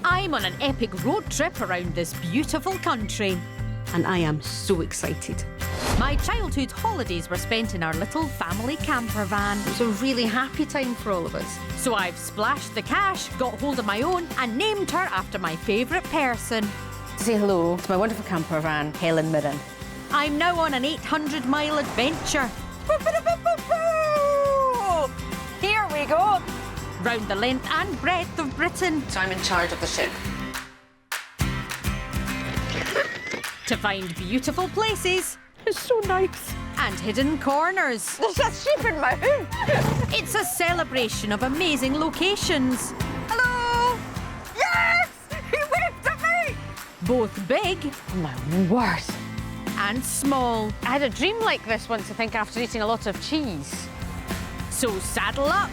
I'm on an epic road trip around this beautiful country. And I am so excited. My childhood holidays were spent in our little family camper van. It was a really happy time for all of us. So I've splashed the cash, got hold of my own and named her after my favourite person. Say hello to my wonderful camper van, Helen Mirren. I'm now on an 800-mile adventure. Here we go. Round the length and breadth of Britain. So I'm in charge of the ship. To find beautiful places. It's so nice. And hidden corners. There's a sheep in my hood. It's a celebration of amazing locations. Hello. Yes! He waved at me. Both big. Oh, my word. And small. I had a dream like this once, I think, after eating a lot of cheese. So saddle up.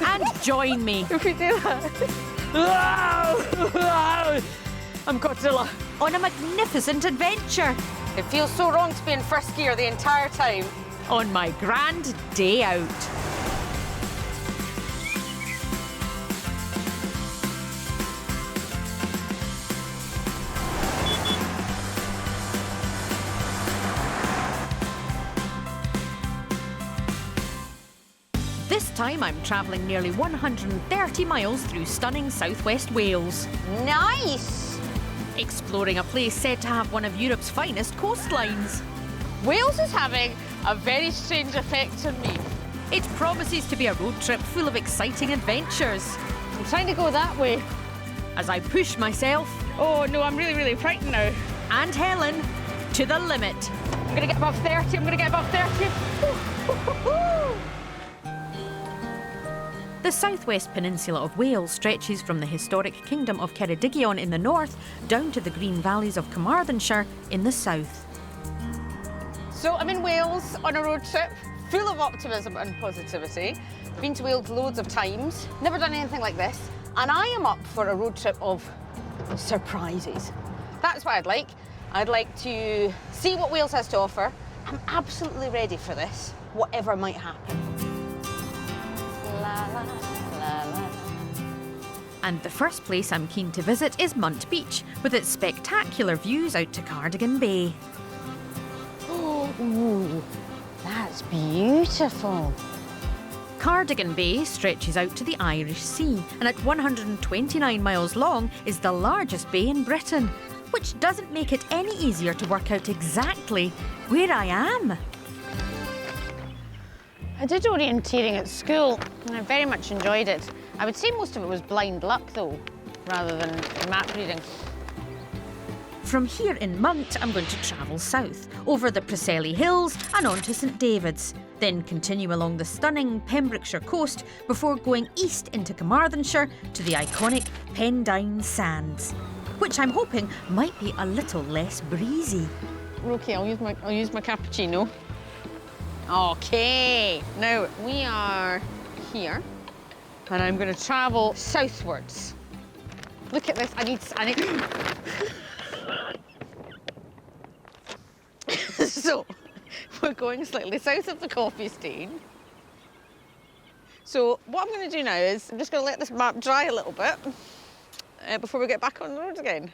And join me. If we do that. I'm Godzilla. On a magnificent adventure. It feels so wrong to be in first gear the entire time. On my grand day out. This time I'm travelling nearly 130 miles through stunning southwest Wales. Nice! Exploring a place said to have one of Europe's finest coastlines. Wales is having a very strange effect on me. It promises to be a road trip full of exciting adventures. I'm trying to go that way. As I push myself, Oh no, I'm really, really frightened now. and Helen, to the limit. I'm gonna get above 30, I'm gonna get above 30. The southwest peninsula of Wales stretches from the historic kingdom of Ceredigion in the north down to the green valleys of Carmarthenshire in the south. So I'm in Wales on a road trip, full of optimism and positivity. Been to Wales loads of times, never done anything like this. And I am up for a road trip of surprises. That's what I'd like. I'd like to see what Wales has to offer. I'm absolutely ready for this, whatever might happen. La, la, la, la. And the first place I'm keen to visit is Munt Beach, with its spectacular views out to Cardigan Bay. Ooh, that's beautiful. Cardigan Bay stretches out to the Irish Sea, and at 129 miles long is the largest bay in Britain, which doesn't make it any easier to work out exactly where I am. I did orienteering at school and I very much enjoyed it. I would say most of it was blind luck though, rather than map reading. From here in Munt, I'm going to travel south, over the Preseli Hills and on to St David's, then continue along the stunning Pembrokeshire coast before going east into Carmarthenshire to the iconic Pendine Sands, which I'm hoping might be a little less breezy. Okay, I'll use my cappuccino. Okay, now we are here and I'm going to travel southwards. Look at this, I need... So, we're going slightly south of the coffee stain. So what I'm going to do now is I'm just going to let this map dry a little bit before we get back on the road again.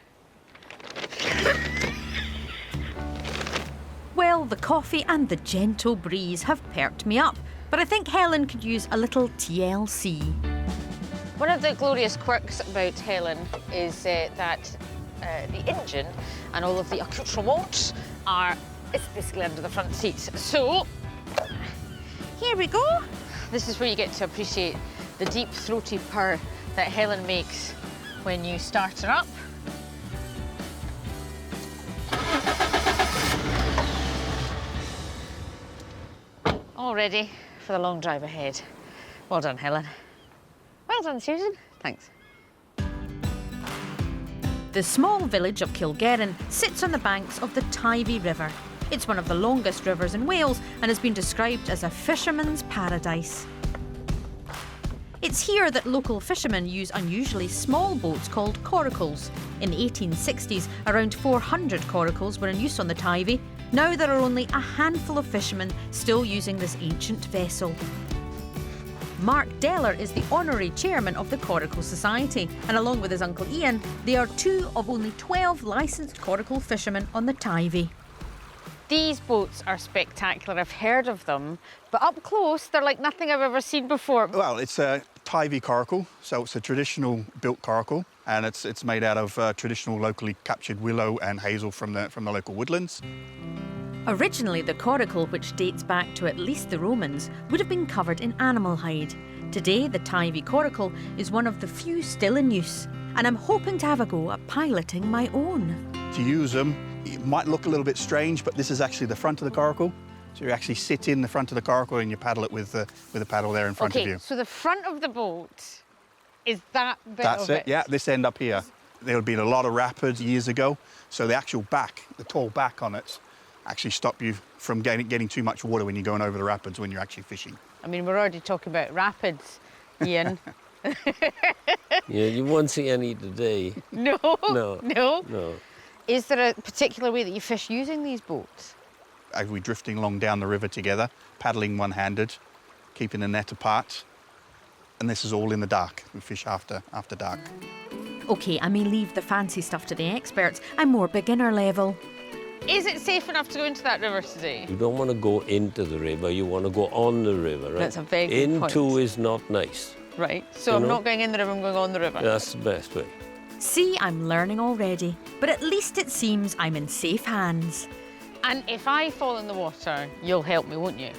Well, the coffee and the gentle breeze have perked me up, but I think Helen could use a little TLC. One of the glorious quirks about Helen is that the engine and all of the accoutrements it's basically under the front seats. So, here we go. This is where you get to appreciate the deep throaty purr that Helen makes when you start her up. All ready for the long drive ahead. Well done, Helen. Well done, Susan. Thanks. The small village of Kilgerran sits on the banks of the Towy River. It's one of the longest rivers in Wales and has been described as a fisherman's paradise. It's here that local fishermen use unusually small boats called coracles. In the 1860s, around 400 coracles were in use on the Towy. Now there are only a handful of fishermen still using this ancient vessel. Mark Deller is the honorary chairman of the Coracle Society, and along with his uncle Ian, they are 2 of only 12 licensed coracle fishermen on the Towy. These boats are spectacular. I've heard of them, but up close, they're like nothing I've ever seen before. Well, it's a Towy coracle, so it's a traditional built coracle, and it's made out of traditional locally captured willow and hazel from the local woodlands. Originally, the coracle, which dates back to at least the Romans, would have been covered in animal hide. Today, the Towy coracle is one of the few still in use, and I'm hoping to have a go at piloting my own. To use them, it might look a little bit strange, but this is actually the front of the coracle. So you actually sit in the front of the coracle and you paddle it with the paddle there in front of you. Okay, so the front of the boat is that bit That's of it, yeah, this end up here. There had been a lot of rapids years ago, so the actual back, the tall back on it, actually stop you from getting too much water when you're going over the rapids when you're actually fishing. I mean, we're already talking about rapids, Ian. Yeah, you won't see any today. No? No. No? No. Is there a particular way that you fish using these boats? We're drifting along down the river together, paddling one-handed, keeping the net apart, and this is all in the dark. We fish after dark. OK, I may leave the fancy stuff to the experts. I'm more beginner level. Is it safe enough to go into that river today? You don't want to go into the river, you want to go on the river, right? That's a very good point. Into is not nice. Right, so You I'm know? not going in the river, I'm going on the river. That's the best way. See, I'm learning already, but at least it seems I'm in safe hands. And if I fall in the water, you'll help me, won't you?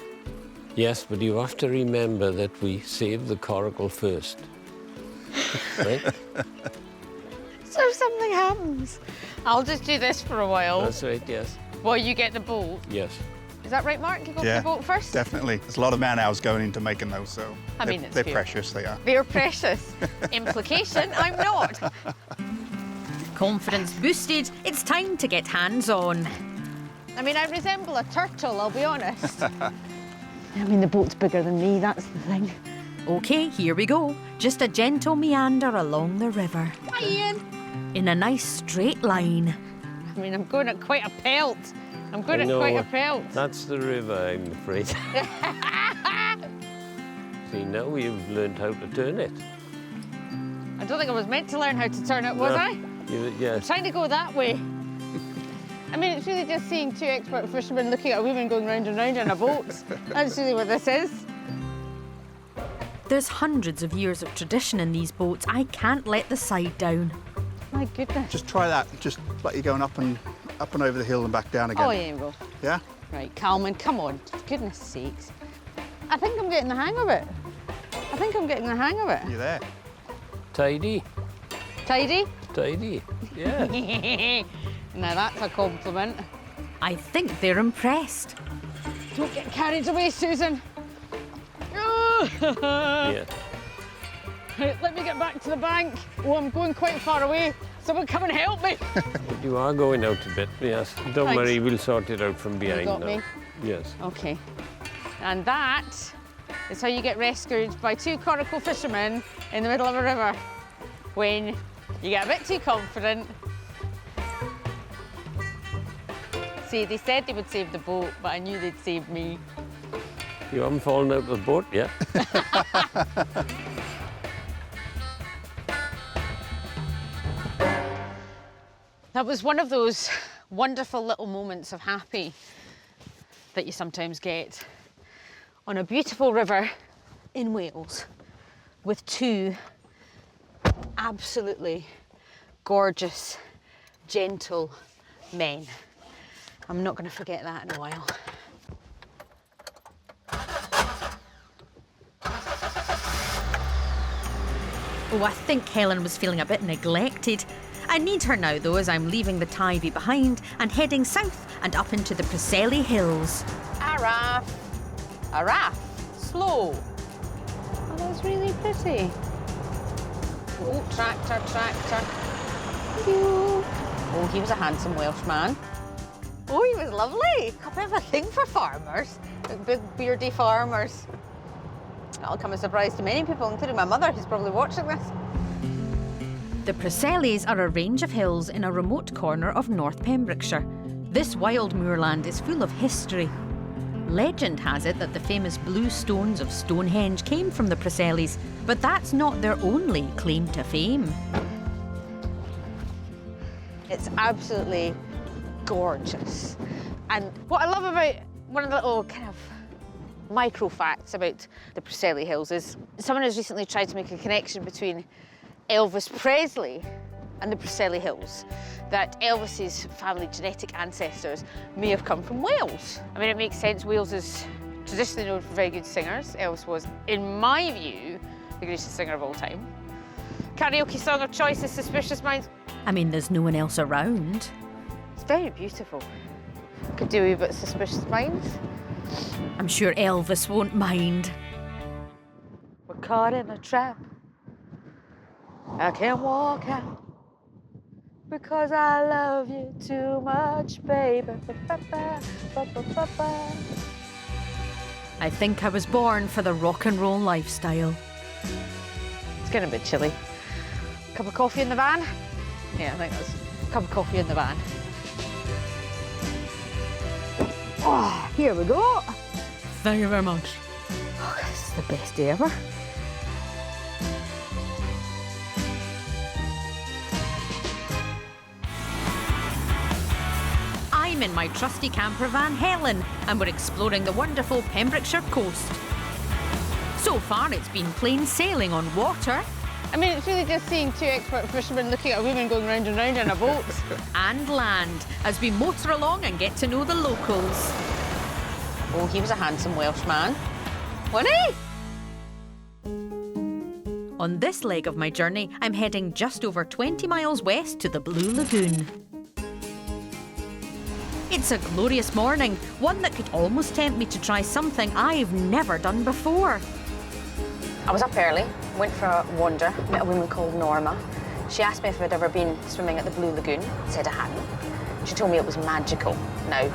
Yes, but you have to remember that we save the coracle first. Right? So if something happens, I'll just do this for a while That's right, yes. while you get the boat. Yes. Is that right, Mark? You go for Yeah, the boat first? definitely. There's a lot of man-hours going into making those, so I mean, it's they're fair. precious, they are. They're precious. Implication, I'm not. Confidence boosted, it's time to get hands-on. I mean, I resemble a turtle, I'll be honest. I mean, the boat's bigger than me, that's the thing. OK, here we go. Just a gentle meander along the river. Hi, Ian. In a nice straight line. I mean, I'm going at quite a pelt. I'm going I at know, quite a pelt. That's the river, I'm afraid. See, now you've learned how to turn it. I don't think I was meant to learn how to turn it, was No. I? I'm Yes. trying to go that way. I mean, it's really just seeing 2 expert fishermen looking at a woman going round and round in a boat. That's really what this is. There's hundreds of years of tradition in these boats. I can't let the side down. My goodness. Just try that, just like you're going up and over the hill and back down again. Oh, yeah, we go. Yeah? Right, Calman, come on. For goodness sakes. I think I'm getting the hang of it. I think I'm getting the hang of it. You're there. Tidy. Tidy? Tidy. Yeah. Now that's a compliment. I think they're impressed. Don't get carried away, Susan. Yeah. Let me get back to the bank. Oh, I'm going quite far away. Someone come and help me. But you are going out a bit, yes. Don't Thanks. worry, we'll sort it out from behind got now. me? Yes. Okay. And that is how you get rescued by 2 coracle fishermen in the middle of a river when you get a bit too confident. See, they said they would save the boat, but I knew they'd save me. You haven't fallen out of the boat yet? That was one of those wonderful little moments of happy that you sometimes get on a beautiful river in Wales with 2 absolutely gorgeous, gentle men. I'm not going to forget that in a while. Oh, I think Helen was feeling a bit neglected. I need her now, though, as I'm leaving the Towy behind and heading south and up into the Preseli hills. A raft, slow. Oh, that's really pretty. Oh, tractor. Phew. Oh, he was a handsome Welshman. Oh, he was lovely. Got a bit of a thing for farmers, big beardy farmers. That'll come as a surprise to many people, including my mother, who's probably watching this. The Preselis are a range of hills in a remote corner of North Pembrokeshire. This wild moorland is full of history. Legend has it that the famous blue stones of Stonehenge came from the Preselis, but that's not their only claim to fame. It's absolutely gorgeous. And what I love about one of the little kind of micro facts about the Preseli Hills is someone has recently tried to make a connection between Elvis Presley and the Preseli Hills, that Elvis's family genetic ancestors may have come from Wales. I mean, it makes sense. Wales is traditionally known for very good singers. Elvis was, in my view, the greatest singer of all time. Karaoke song of choice is Suspicious Minds. I mean, there's no one else around. It's very beautiful. Could do a wee bit Suspicious Minds. I'm sure Elvis won't mind. We're caught in a trap. I can't walk out because I love you too much, baby. I think I was born for the rock and roll lifestyle. It's getting a bit chilly. Cup of coffee in the van? Yeah, I think that's a cup of coffee in the van. Oh, here we go. Thank you very much. Oh, this is the best day ever. I'm in my trusty campervan, Helen, and we're exploring the wonderful Pembrokeshire coast. So far, it's been plain sailing on water. I mean, it's really just seeing two expert fishermen looking at a woman going round and round in a boat. And land, as we motor along and get to know the locals. Oh, he was a handsome Welsh man, wasn't he? On this leg of my journey, I'm heading just over 20 miles west to the Blue Lagoon. It's a glorious morning, one that could almost tempt me to try something I've never done before. I was up early, went for a wander, met a woman called Norma. She asked me if I'd ever been swimming at the Blue Lagoon. I said I hadn't. She told me it was magical. Now,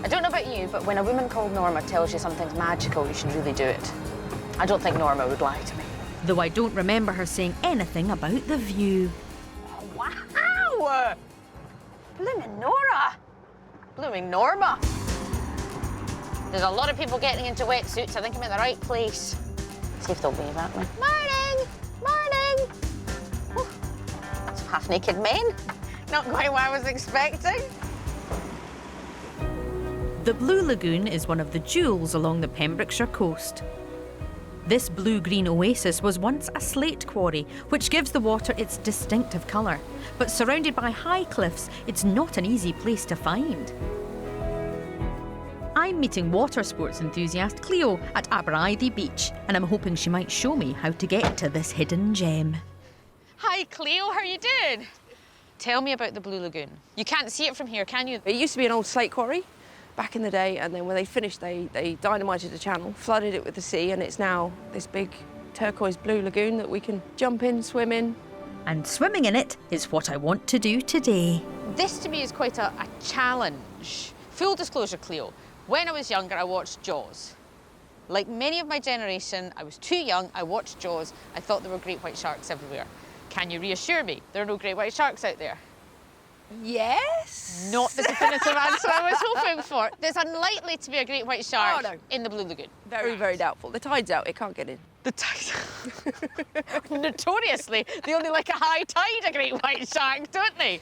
I don't know about you, but when a woman called Norma tells you something's magical, you should really do it. I don't think Norma would lie to me. Though I don't remember her saying anything about the view. Oh, wow! Blooming Nora! Blooming Norma! There's a lot of people getting into wetsuits. I think I'm in the right place. See if they'll wave at me. Morning! Morning! Oh, some half-naked men. Not quite what I was expecting. The Blue Lagoon is one of the jewels along the Pembrokeshire coast. This blue-green oasis was once a slate quarry, which gives the water its distinctive colour. But surrounded by high cliffs, it's not an easy place to find. I'm meeting water sports enthusiast Cleo at Aberystwyth Beach, and I'm hoping she might show me how to get to this hidden gem. Hi, Cleo. How are you doing? Tell me about the Blue Lagoon. You can't see it from here, can you? It used to be an old slate quarry back in the day, and then when they finished, they dynamited the channel, flooded it with the sea, and it's now this big turquoise blue lagoon that we can jump in, swim in. And swimming in it is what I want to do today. This to me is quite a challenge. Full disclosure, Cleo, when I was younger, I watched Jaws. Like many of my generation, I was too young, I watched Jaws, I thought there were great white sharks everywhere. Can you reassure me there are no great white sharks out there? Yes? Not the definitive answer I was hoping for. There's unlikely to be a great white shark in the Blue Lagoon. Very, very doubtful. The tide's out, it can't get in. The tide. Notoriously, they only like a high tide, a great white shark, don't they?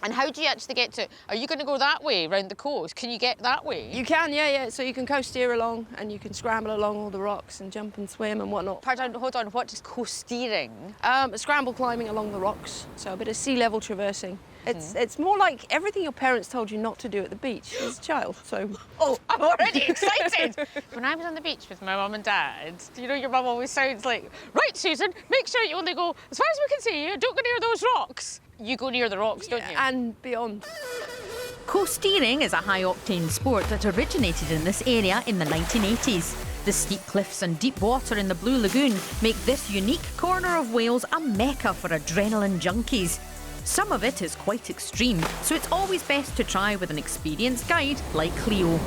And how do you actually get to it? Are you going to go that way, round the coast? Can you get that way? You can, yeah. So you can coast steer along, and you can scramble along all the rocks and jump and swim and whatnot. Pardon, hold on, what is coast steering? Scramble climbing along the rocks, so a bit of sea level traversing. It's more like everything your parents told you not to do at the beach as a child, so... Oh, I'm already excited! When I was on the beach with my mum and dad, you know your mum always sounds like, right, Susan, make sure you only go as far as we can see you, don't go near those rocks. You go near the rocks, don't you? And beyond. Coast steering is a high-octane sport that originated in this area in the 1980s. The steep cliffs and deep water in the Blue Lagoon make this unique corner of Wales a mecca for adrenaline junkies. Some of it is quite extreme, so it's always best to try with an experienced guide like Cleo.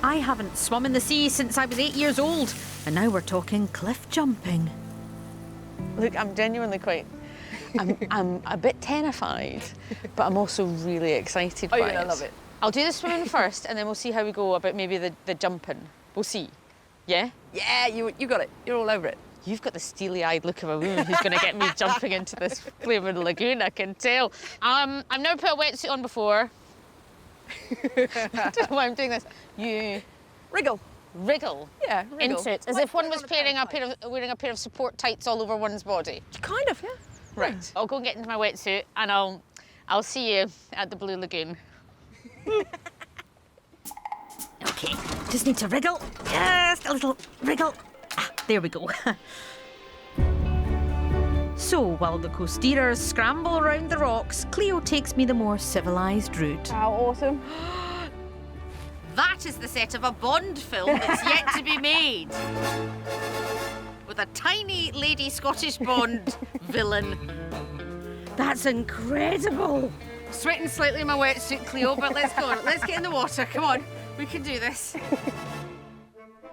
I haven't swum in the sea since I was 8 years old, and now we're talking cliff jumping. Look, I'm genuinely quite... I'm a bit terrified, but I'm also really excited by it. Oh, you're gonna love it. I'll do the swimming first, and then we'll see how we go about maybe the jumping. We'll see. Yeah? Yeah, you got it. You're all over it. You've got the steely-eyed look of a woman who's going to get me jumping into this flaming lagoon, I can tell. I've never put a wetsuit on before. I don't know why I'm doing this. You Wriggle. wriggle Yeah, wriggle. into it, as if one was wearing a pair of support tights all over one's body. Kind of, yeah. Right. I'll go and get into my wetsuit, and I'll see you at the Blue Lagoon. Okay, just need to wriggle. Just a little wriggle. Ah, there we go. So, while the coasteerers scramble around the rocks, Cleo takes me the more civilised route. How awesome. That is the set of a Bond film that's yet to be made. With a tiny lady Scottish Bond villain. That's incredible. Sweating slightly in my wetsuit, Cleo, but let's go. Let's get in the water. Come on, we can do this.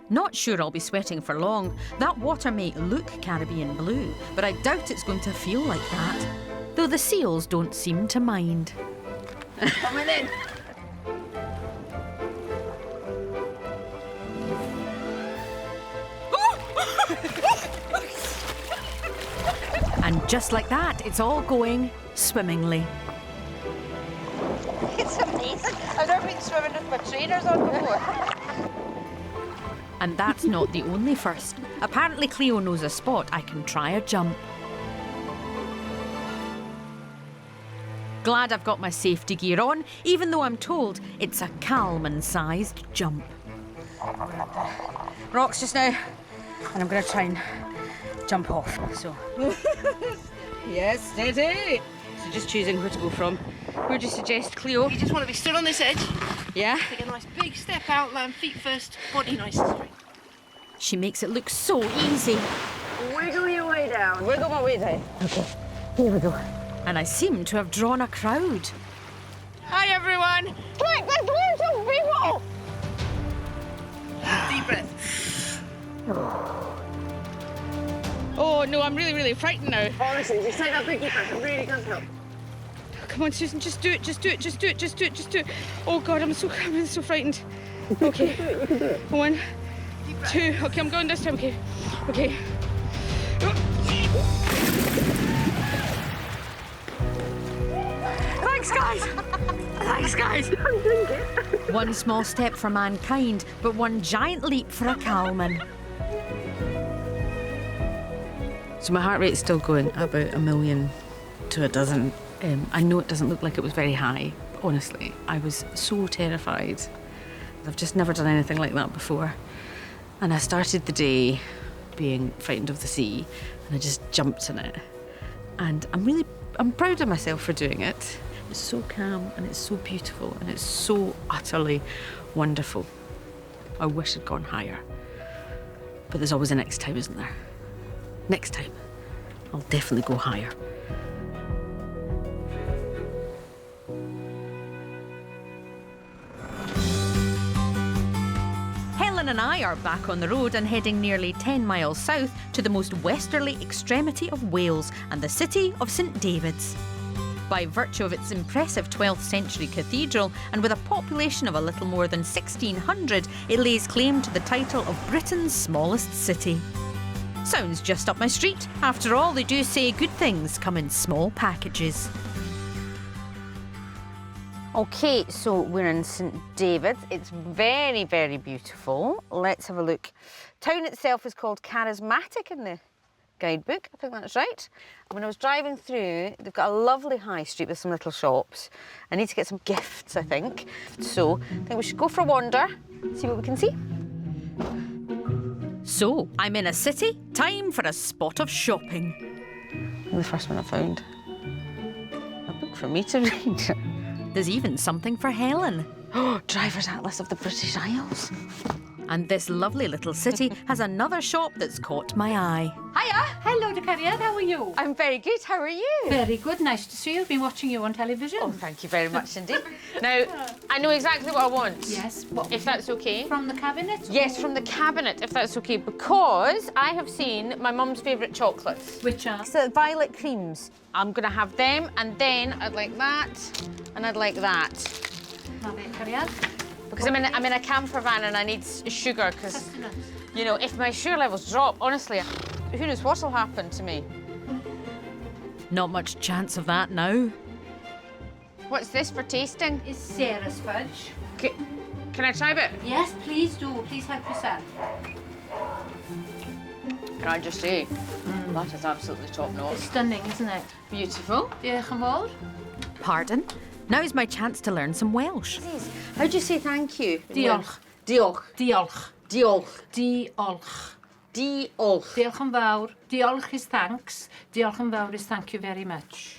Not sure I'll be sweating for long. That water may look Caribbean blue, but I doubt it's going to feel like that. Though the seals don't seem to mind. Coming in. And just like that, it's all going swimmingly. It's amazing. I've never been swimming with my trainers on before. And that's not the only first. Apparently Cleo knows a spot I can try a jump. Glad I've got my safety gear on, even though I'm told it's a Calman-sized jump. Rocks just now, and I'm going to try and jump off. So. Yes, steady. So just choosing where to go from. Where do you suggest, Cleo? You just want to be stood on this edge. Yeah? Take a nice big step out, land feet first, body nice and straight. She makes it look so easy. Wiggle your way down. Wiggle my way down. Okay, here we go. And I seem to have drawn a crowd. Hi, everyone. Quick, there's loads of people! Deep breath. Oh, no, I'm really, really frightened now. Honestly, just take that big deep breath. It really does help. Come on, Susan, just do it, just do it, just do it, just do it, just do it. Oh, God, I'm so frightened. Okay. You can do it. 1, 2. Okay, I'm going this time. Okay. Okay. Thanks, guys. Thanks, guys. One small step for mankind, but one giant leap for a Calman. So my heart rate's still going about 1 million to a dozen. I know it doesn't look like it was very high, honestly. I was so terrified. I've just never done anything like that before. And I started the day being frightened of the sea, and I just jumped in it. And I'm proud of myself for doing it. It's so calm, and it's so beautiful, and it's so utterly wonderful. I wish I'd gone higher. But there's always a next time, isn't there? Next time, I'll definitely go higher. Helen and I are back on the road and heading nearly 10 miles south to the most westerly extremity of Wales and the city of St David's. By virtue of its impressive 12th century cathedral and with a population of a little more than 1,600, it lays claim to the title of Britain's smallest city. Sounds just up my street. After all, they do say good things come in small packages. Okay, so we're in St David's. It's very, very beautiful. Let's have a look. Town itself is called Charismatic in the guidebook. I think that's right. When I was driving through, they've got a lovely high street with some little shops. I need to get some gifts, I think. So I think we should go for a wander, see what we can see. So, I'm in a city, time for a spot of shopping. And the first one I found. A book for me to read. There's even something for Helen. Oh, Driver's Atlas of the British Isles. And this lovely little city has another shop that's caught my eye. Hiya! Hello, Decariad. How are you? I'm very good. How are you? Very good. Nice to see you. I've been watching you on television. Oh, thank you very much indeed. Now, I know exactly what I want. Yes. What? If that's okay. From the cabinet? Yes, from the cabinet, if that's okay, because I have seen my mum's favourite chocolates. Which are? It's the violet creams. I'm going to have them, and then I'd like that, and I'd like that. Have it, Cariad. Because I'm in a camper van and I need sugar because, Sustenance. you know, if my sugar levels drop, honestly, who knows what'll happen to me. Not much chance of that now. What's this for tasting? Is Sarah's fudge. Can I try a bit? Yes, please do. Please help yourself. Can I just say, that is absolutely top notch. It's stunning, isn't it? Beautiful. Diolch yn fawr. Pardon? Now's my chance to learn some Welsh. How do you say thank you? Diolch. Diolch. Diolch. Diolch. Diolch. Diolch. Diolch yn fawr. Diolch is thanks. Diolch yn fawr is thank you very much.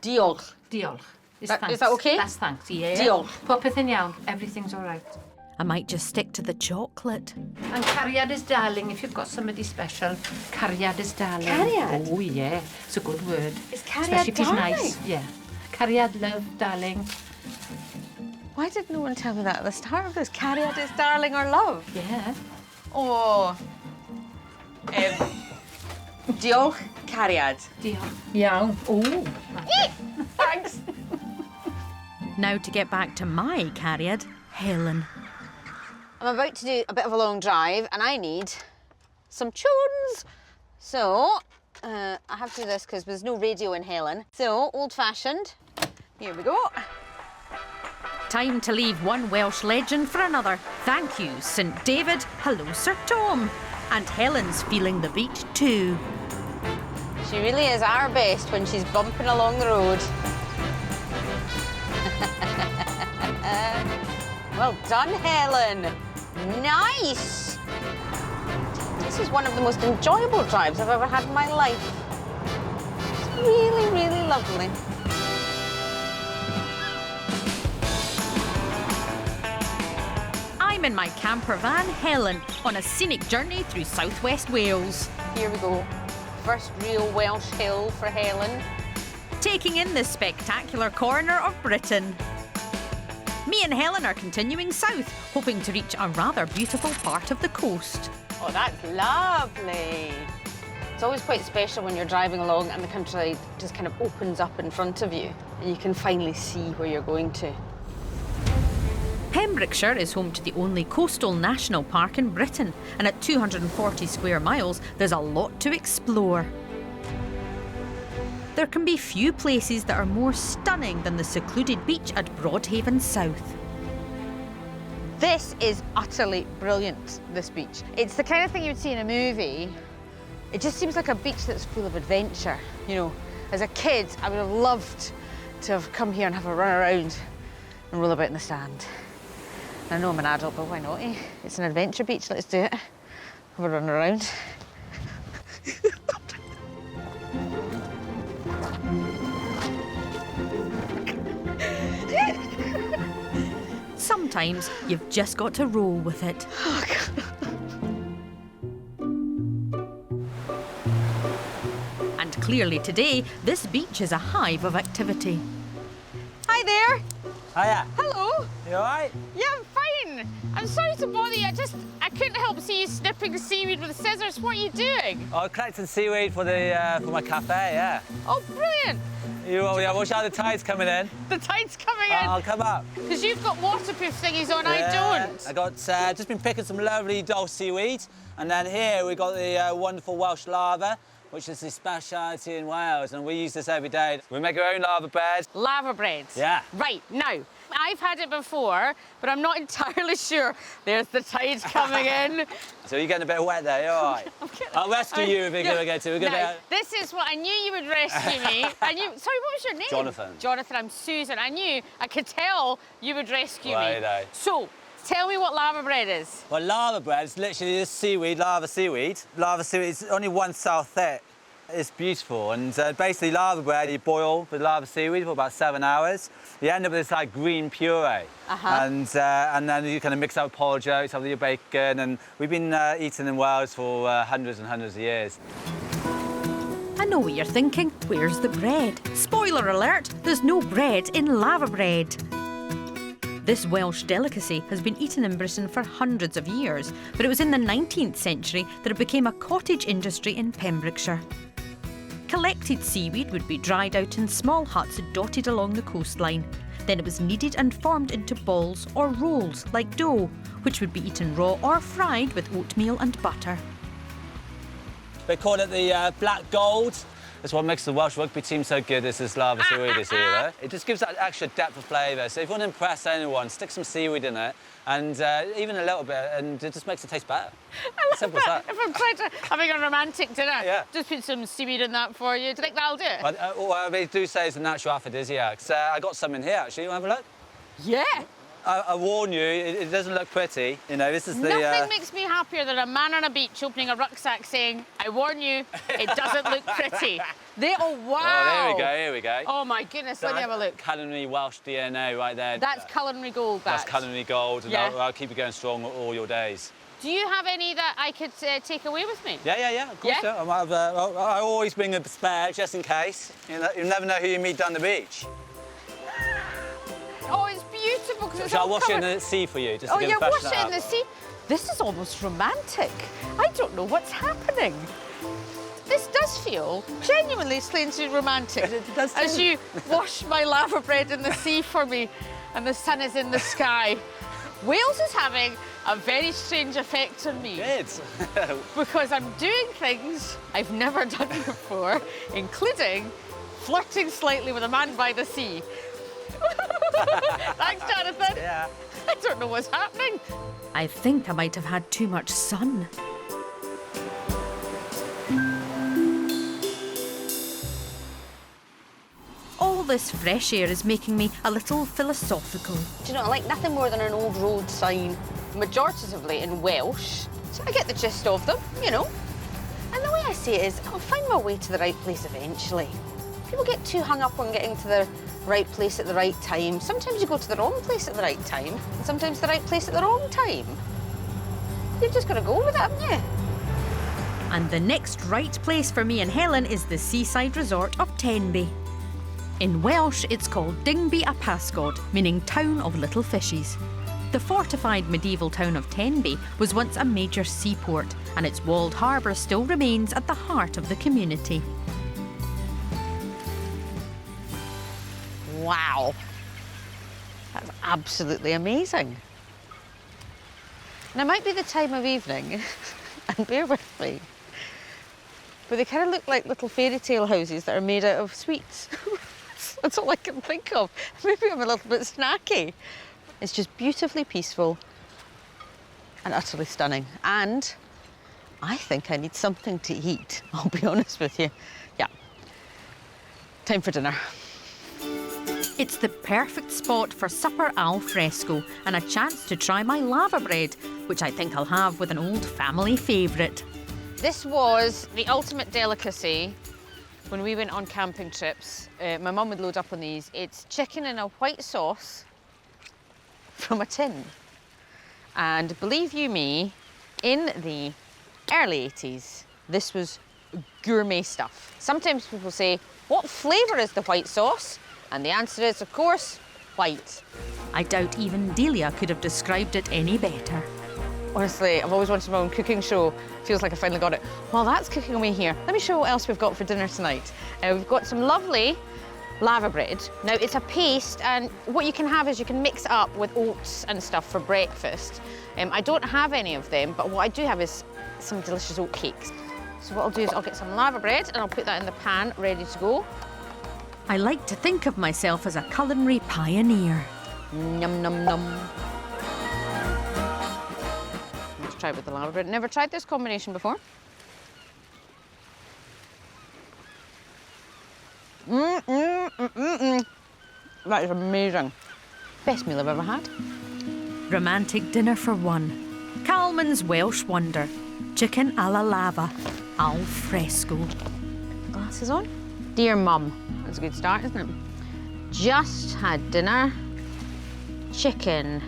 Diolch. Diolch is That- thanks. is that okay? That's thanks, yeah. Diolch. Popeth yn iawn. Everything's all right. I might just stick to the chocolate. And cariad is darling if you've got somebody special. Cariad is darling. Cariad? Oh, yeah. It's a good word. Is cariad Especially if he's darling? nice. Yeah. Cariad, love, darling. Why did no one tell me that at the start of this? Cariad is darling or love? Yeah. Oh. Diolch, cariad. Diolch. Iawn. Oh. Thanks. Now to get back to my cariad, Helen. I'm about to do a bit of a long drive and I need some tunes. So, I have to do this because there's no radio in Helen. So, old-fashioned. Here we go. Time to leave one Welsh legend for another. Thank you, St David. Hello, Sir Tom. And Helen's feeling the beat too. She really is our best when she's bumping along the road. Well done, Helen. Nice. This is one of the most enjoyable drives I've ever had in my life. It's really, really lovely. I'm in my camper van, Helen, on a scenic journey through southwest Wales. Here we go. First real Welsh hill for Helen. Taking in the spectacular corner of Britain. Me and Helen are continuing south, hoping to reach a rather beautiful part of the coast. Oh, that's lovely. It's always quite special when you're driving along and the countryside just kind of opens up in front of you and you can finally see where you're going to. Pembrokeshire is home to the only coastal national park in Britain, and at 240 square miles, there's a lot to explore. There can be few places that are more stunning than the secluded beach at Broadhaven South. This is utterly brilliant, this beach. It's the kind of thing you'd see in a movie. It just seems like a beach that's full of adventure. You know, as a kid, I would have loved to have come here and have a run around and roll about in the sand. I know I'm an adult, but why not, eh? It's an adventure beach, let's do it. Have a run around. Sometimes you've just got to roll with it. Oh, God. And clearly today, this beach is a hive of activity. Hi there. Hiya. Hello. You all right? Yeah, I'm fine. I'm sorry to bother you. I couldn't help see you snipping seaweed with scissors. What are you doing? Oh, collecting seaweed for my cafe, yeah. Oh, brilliant. Yeah, watch out, the tide's coming in. The tide's coming in. I'll come up. Because you've got waterproof thingies on, I don't. I got just been picking some lovely dull seaweed, and then here we got the wonderful Welsh lava, which is the speciality in Wales, and we use this every day. We make our own lava bread. Lava bread. Yeah. Right, now, I've had it before, but I'm not entirely sure. There's the tide coming in. So you're getting a bit wet there, you're all right. I'll rescue you if we're going to get to. Now, this is what I knew you would rescue me. Sorry, what was your name? Jonathan. Jonathan, I'm Susan. I could tell you would rescue me. Righto. So, tell me what lava bread is. Well, lava bread is literally this seaweed, lava seaweed. Lava seaweed is only 1 cell thick. It's beautiful, and basically lava bread you boil with lava seaweed for about 7 hours. You end up with this like green puree, and then you kind of mix up porridge oats with your bacon, and we've been eating in Wales for hundreds and hundreds of years. I know what you're thinking. Where's the bread? Spoiler alert, there's no bread in lava bread. This Welsh delicacy has been eaten in Britain for hundreds of years, but it was in the 19th century that it became a cottage industry in Pembrokeshire. Collected seaweed would be dried out in small huts dotted along the coastline. Then it was kneaded and formed into balls or rolls like dough, which would be eaten raw or fried with oatmeal and butter. They call it the black gold. That's what makes the Welsh rugby team so good, is this lava seaweed you see there. It just gives that extra depth of flavour. So if you want to impress anyone, stick some seaweed in it, and even a little bit, and it just makes it taste better. Simple as that. If I'm trying to having a romantic dinner, Yeah. just put some seaweed in that for you. Do you think that'll do it? But, what they do say it's a natural aphrodisiac. So I got some in here, actually. You want to have a look? Yeah. I warn you, it doesn't look pretty. You know, this is the... Nothing makes me happier than a man on a beach opening a rucksack saying, I warn you, it doesn't look pretty. Oh, wow. Oh, here we go. Oh, my goodness, let me have a look. Culinary Welsh DNA right there. That's culinary gold, That's culinary gold, and Yeah. I'll keep you going strong all your days. Do you have any that I could take away with me? Yeah, of course. Yeah? I might have, I always bring a spare, just in case. You never know who you meet down the beach. Oh, it's beautiful. 'Cause it's Shall I all wash it in covered- the sea for you? Just Oh, to yeah, wash freshen it in up? the sea. This is almost romantic. I don't know what's happening. This does feel genuinely strangely romantic. It does As too. you wash my lava bread in the sea for me and the sun is in the sky. Wales is having a very strange effect on me. Good. Because I'm doing things I've never done before, including flirting slightly with a man by the sea. Thanks, Jonathan. Yeah. I don't know what's happening. I think I might have had too much sun. All this fresh air is making me a little philosophical. Do you know, I like nothing more than an old road sign, majoritatively in Welsh, so I get the gist of them, you know. And the way I see it is, I'll find my way to the right place eventually. People get too hung up on getting to the right place at the right time. Sometimes you go to the wrong place at the right time, and sometimes the right place at the wrong time. You've just got to go with it, haven't you? And the next right place for me and Helen is the seaside resort of Tenby. In Welsh, it's called Dingby a Pasgod, meaning town of little fishes. The fortified medieval town of Tenby was once a major seaport, and its walled harbour still remains at the heart of the community. Wow. That's absolutely amazing. Now, it might be the time of evening, and bear with me, but they kind of look like little fairy tale houses that are made out of sweets. That's all I can think of. Maybe I'm a little bit snacky. It's just beautifully peaceful and utterly stunning. And I think I need something to eat, I'll be honest with you. Yeah. Time for dinner. It's the perfect spot for supper al fresco and a chance to try my lava bread, which I think I'll have with an old family favourite. This was the ultimate delicacy when we went on camping trips. My mum would load up on these. It's chicken in a white sauce from a tin. And believe you me, in the early 80s, this was gourmet stuff. Sometimes people say, what flavour is the white sauce? And the answer is, of course, white. I doubt even Delia could have described it any better. Honestly, I've always wanted my own cooking show. Feels like I finally got it. While that's cooking away here, let me show you what else we've got for dinner tonight. We've got some lovely lava bread. Now, it's a paste, and what you can have is you can mix it up with oats and stuff for breakfast. I don't have any of them, but what I do have is some delicious oat cakes. So what I'll do is I'll get some lava bread and I'll put that in the pan, ready to go. I like to think of myself as a culinary pioneer. Num, num, num. Let's try with the lava bread. Never tried this combination before. That is amazing. Best meal I've ever had. Romantic dinner for one. Calmans Welsh wonder. Chicken alla lava, al fresco. Glasses on. Dear Mum. That's a good start, isn't it? Just had dinner. Chicken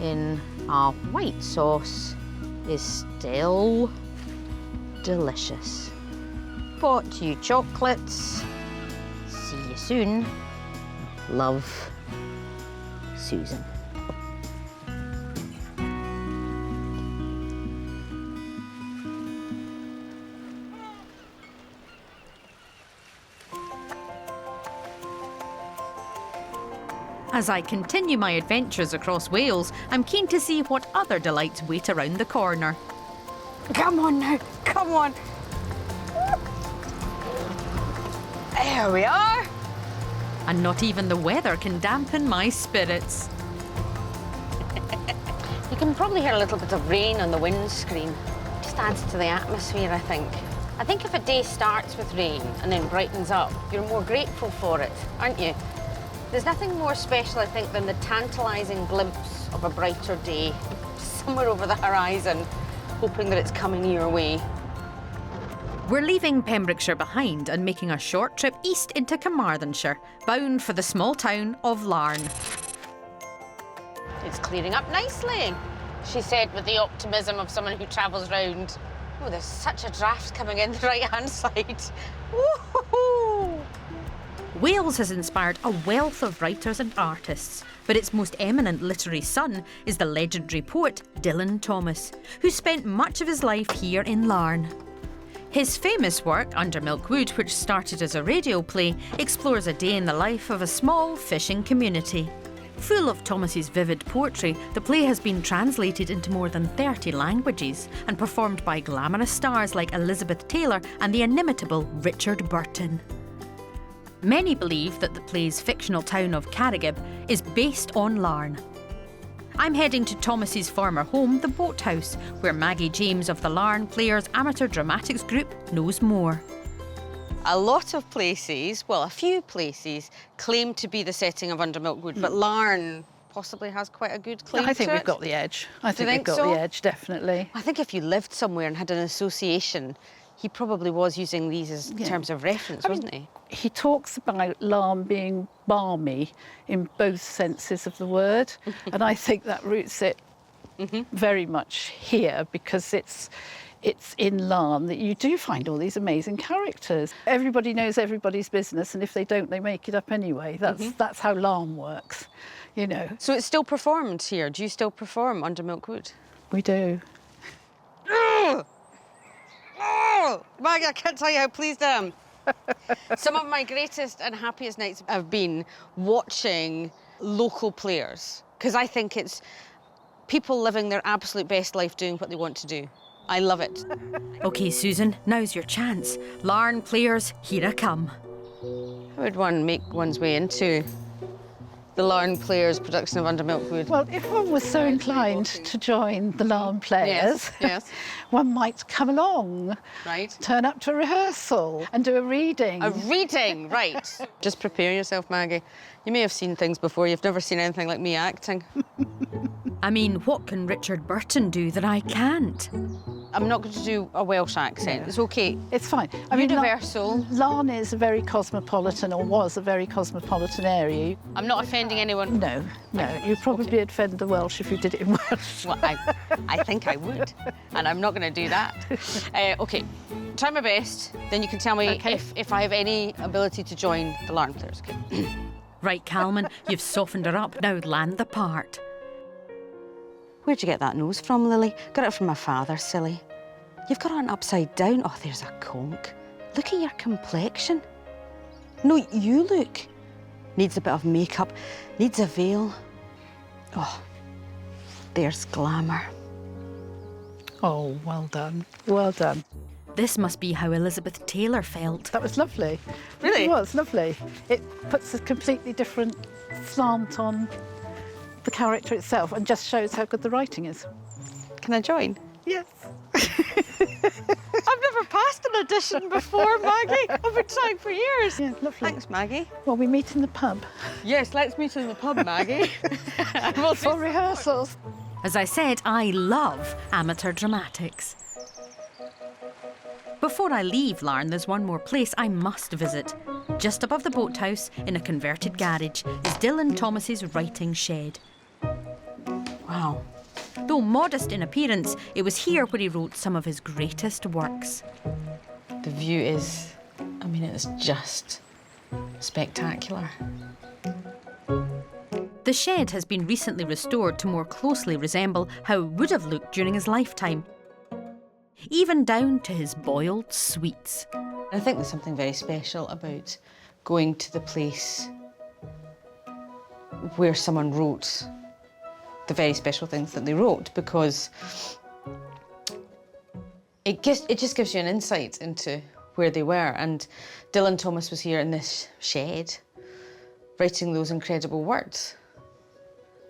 in a white sauce is still delicious. Bought you chocolates. See you soon. Love, Susan. As I continue my adventures across Wales, I'm keen to see what other delights wait around the corner. Come on now, come on. There we are. And not even the weather can dampen my spirits. You can probably hear a little bit of rain on the windscreen. Just adds to the atmosphere, I think. I think if a day starts with rain and then brightens up, you're more grateful for it, aren't you? There's nothing more special, I think, than the tantalising glimpse of a brighter day, somewhere over the horizon, hoping that it's coming your way. We're leaving Pembrokeshire behind and making a short trip east into Carmarthenshire, bound for the small town of Larne. It's clearing up nicely, she said with the optimism of someone who travels round. Oh, there's such a draft coming in the right-hand side. Woo-hoo-hoo! Wales has inspired a wealth of writers and artists, but its most eminent literary son is the legendary poet Dylan Thomas, who spent much of his life here in Larne. His famous work, Under Milk Wood, which started as a radio play, explores a day in the life of a small fishing community. Full of Thomas's vivid poetry, the play has been translated into more than 30 languages and performed by glamorous stars like Elizabeth Taylor and the inimitable Richard Burton. Many believe that the play's fictional town of Carrigabb is based on Larne. I'm heading to Thomas's former home, the Boathouse, where Maggie James of the Larne Players Amateur Dramatics Group knows more. A lot of places, well, a few places, claim to be the setting of Under Milk Wood, but Larne possibly has quite a good claim to it. I think we've got the edge. I think we've got so? the edge, definitely. I think if you lived somewhere and had an association, he probably was using these as terms of reference, wasn't he? He talks about Larne being balmy in both senses of the word, and I think that roots it very much here, because it's in Larne that you do find all these amazing characters. Everybody knows everybody's business, and if they don't, they make it up anyway. That's how Larne works, you know. So it's still performed here. Do you still perform Under Milk Wood? We do. Oh, Maggie, I can't tell you how pleased I am. Some of my greatest and happiest nights have been watching local players, because I think it's people living their absolute best life doing what they want to do. I love it. OK, Susan, now's your chance. Larne Players, here I come. How would one make one's way into the Larne Players production of Under Milk Wood? Well, if one was so inclined to join the Larne Players, yes. one might come along, Right. turn up to a rehearsal and do a reading. A reading, right. Just prepare yourself, Maggie. You may have seen things before. You've never seen anything like me acting. I mean, what can Richard Burton do that I can't? I'm not going to do a Welsh accent. It's OK. It's fine. I mean, Universal. Larne is a very cosmopolitan, or was a very cosmopolitan area. I'm not offending anyone. No, you'd probably offend the Welsh if you did it in Welsh. Well, I think I would, and I'm not going to do that. OK, try my best, then you can tell me if I have any ability to join the Larne Players. Okay. Right, Calman, you've softened her up. Now land the part. Where'd you get that nose from, Lily? Got it from my father, silly. You've got it upside down. Oh, there's a conk. Look at your complexion. No, you look. Needs a bit of makeup, needs a veil. Oh, there's glamour. Oh, well done. Well done. This must be how Elizabeth Taylor felt. That was lovely. Really? It was lovely. It puts a completely different slant on the character itself and just shows how good the writing is. Can I join? Yes. I've never passed an audition before, Maggie. I've been trying for years. Yeah, lovely. Thanks, Maggie. Well, we meet in the pub Yes, let's meet in the pub, Maggie. for rehearsals. As I said, I love amateur dramatics. Before I leave Larne, there's one more place I must visit. Just above the boathouse, in a converted garage, is Dylan Thomas's writing shed. Wow. Though modest in appearance, it was here where he wrote some of his greatest works. The view is, I mean, it's just spectacular. The shed has been recently restored to more closely resemble how it would have looked during his lifetime, even down to his boiled sweets. I think there's something very special about going to the place where someone wrote the very special things that they wrote, because it just gives you an insight into where they were. And Dylan Thomas was here in this shed writing those incredible words.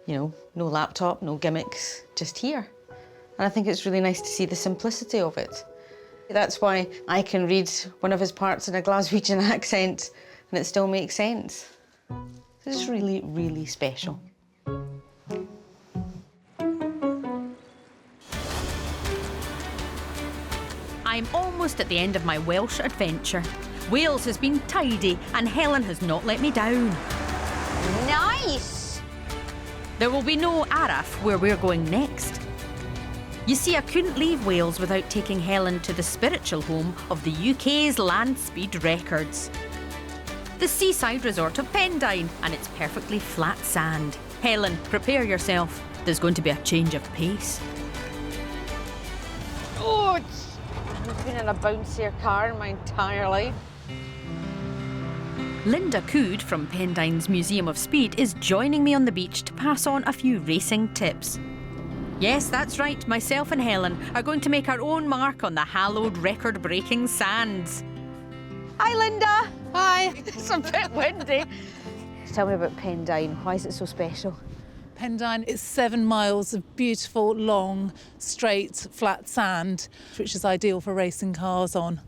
You know, no laptop, no gimmicks, just here. And I think it's really nice to see the simplicity of it. That's why I can read one of his parts in a Glaswegian accent and it still makes sense. This is really, really special. I'm almost at the end of my Welsh adventure. Wales has been tidy and Helen has not let me down. Nice! There will be no Araf where we're going next. You see, I couldn't leave Wales without taking Helen to the spiritual home of the UK's land speed records. The seaside resort of Pendine and its perfectly flat sand. Helen, prepare yourself. There's going to be a change of pace. Oh, I've been in a bouncier car in my entire life. Linda Cood from Pendine's Museum of Speed is joining me on the beach to pass on a few racing tips. Yes, that's right, myself and Helen are going to make our own mark on the hallowed record-breaking sands. Hi, Linda. Hi. It's a bit windy. Tell me about Pendine. Why is it so special? Pendine is 7 miles of beautiful, long, straight, flat sand, which is ideal for racing cars on.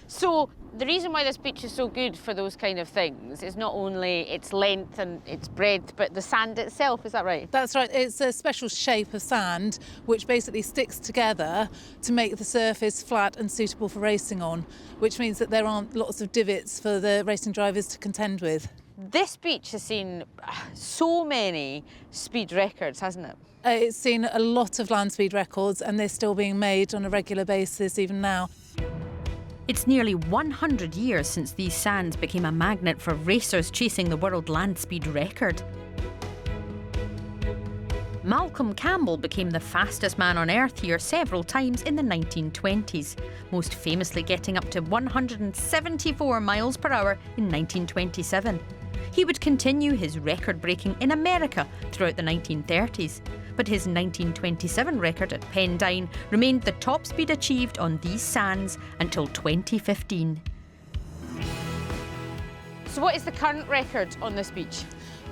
So the reason why this beach is so good for those kind of things is not only its length and its breadth, but the sand itself, is that right? That's right, it's a special shape of sand which basically sticks together to make the surface flat and suitable for racing on, which means that there aren't lots of divots for the racing drivers to contend with. This beach has seen so many speed records, hasn't it? It's seen a lot of land speed records and they're still being made on a regular basis even now. It's nearly 100 years since these sands became a magnet for racers chasing the world land speed record. Malcolm Campbell became the fastest man on earth here several times in the 1920s, most famously getting up to 174 miles per hour in 1927. He would continue his record breaking in America throughout the 1930s, but his 1927 record at Pendine remained the top speed achieved on these sands until 2015. So what is the current record on this beach?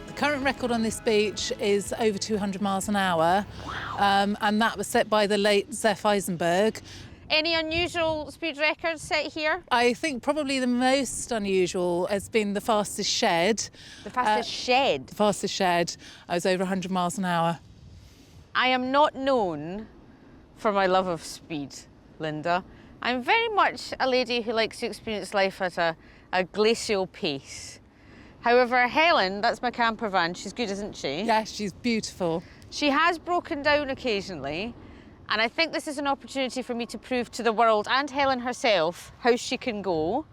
The current record on this beach is over 200 miles an hour. Wow. And that was set by the late Zeph Eisenberg. Any unusual speed records set here? I think probably the most unusual has been the fastest shed. The fastest shed? The fastest shed. I was over 100 miles an hour. I am not known for my love of speed, Linda. I'm very much a lady who likes to experience life at a glacial pace. However, Helen, that's my campervan, she's good, isn't she? Yes, she's beautiful. She has broken down occasionally, and I think this is an opportunity for me to prove to the world and Helen herself how she can go.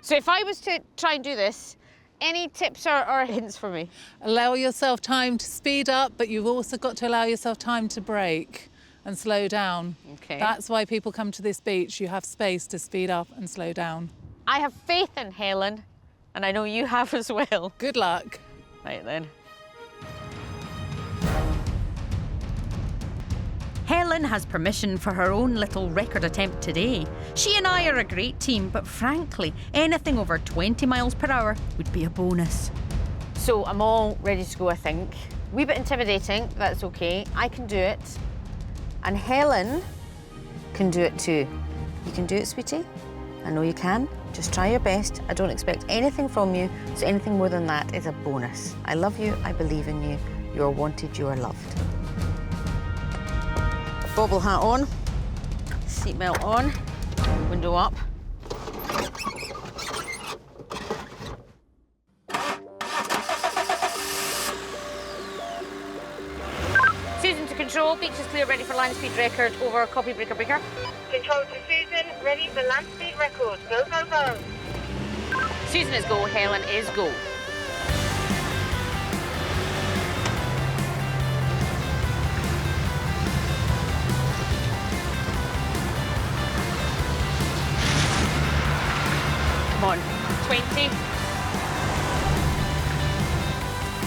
So if I was to try and do this, any tips or hints for me? Allow yourself time to speed up, but you've also got to allow yourself time to brake and slow down. Okay. That's why people come to this beach. You have space to speed up and slow down. I have faith in Helen, and I know you have as well. Good luck. Right then. Helen has permission for her own little record attempt today. She and I are a great team, but frankly, anything over 20 miles per hour would be a bonus. So I'm all ready to go, I think. A wee bit intimidating, that's okay. I can do it. And Helen can do it too. You can do it, sweetie. I know you can. Just try your best. I don't expect anything from you, so anything more than that is a bonus. I love you, I believe in you. You are wanted, you are loved. Bobble hat on, seatbelt on, window up. Susan to control, beach is clear, ready for land speed record, over, copy, breaker, breaker. Control to Susan, ready for land speed record, go, go, go. Susan is go, Helen is go. Come on, 20.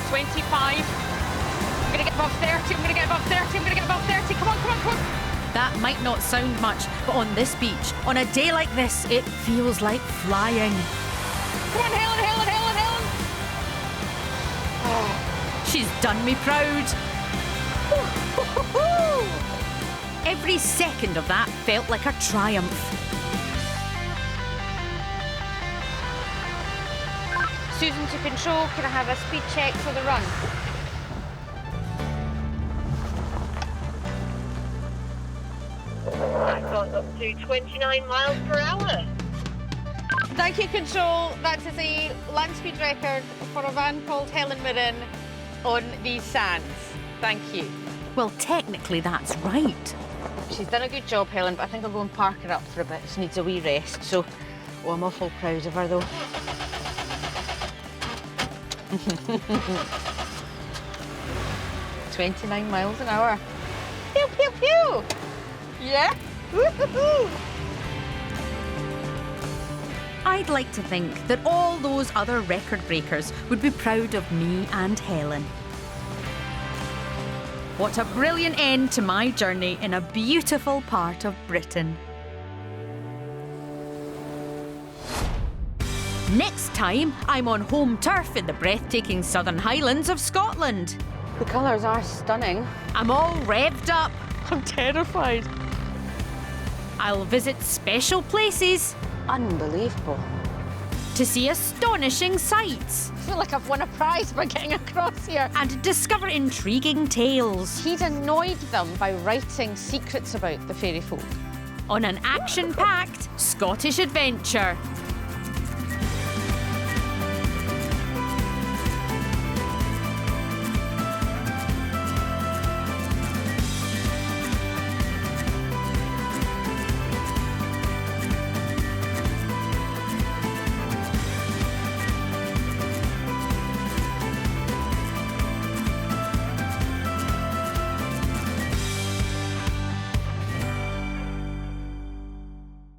25. I'm gonna get above 30, I'm gonna get above 30, I'm gonna get above 30. Come on, come on, come on. That might not sound much, but on this beach, on a day like this, it feels like flying. Come on, Helen, Helen, Helen, Helen. Oh. She's done me proud. Every second of that felt like a triumph. Susan to control, can I have a speed check for the run? I've gone up to 29 miles per hour. Thank you, control. That is a land speed record for a van called Helen Mirren on these sands. Thank you. Well, technically that's right. She's done a good job, Helen, but I think I'll go and park her up for a bit. She needs a wee rest, so I'm awful proud of her, though. 29 miles an hour. Pew, pew, pew! Yeah? Woo-hoo-hoo! I'd like to think that all those other record breakers would be proud of me and Helen. What a brilliant end to my journey in a beautiful part of Britain. Next time, I'm on home turf in the breathtaking Southern Highlands of Scotland. The colours are stunning. I'm all revved up. I'm terrified. I'll visit special places Unbelievable. to see astonishing sights I feel like I've won a prize by getting across here. and discover intriguing tales He'd annoyed them by writing secrets about the fairy folk. on an action-packed Scottish adventure.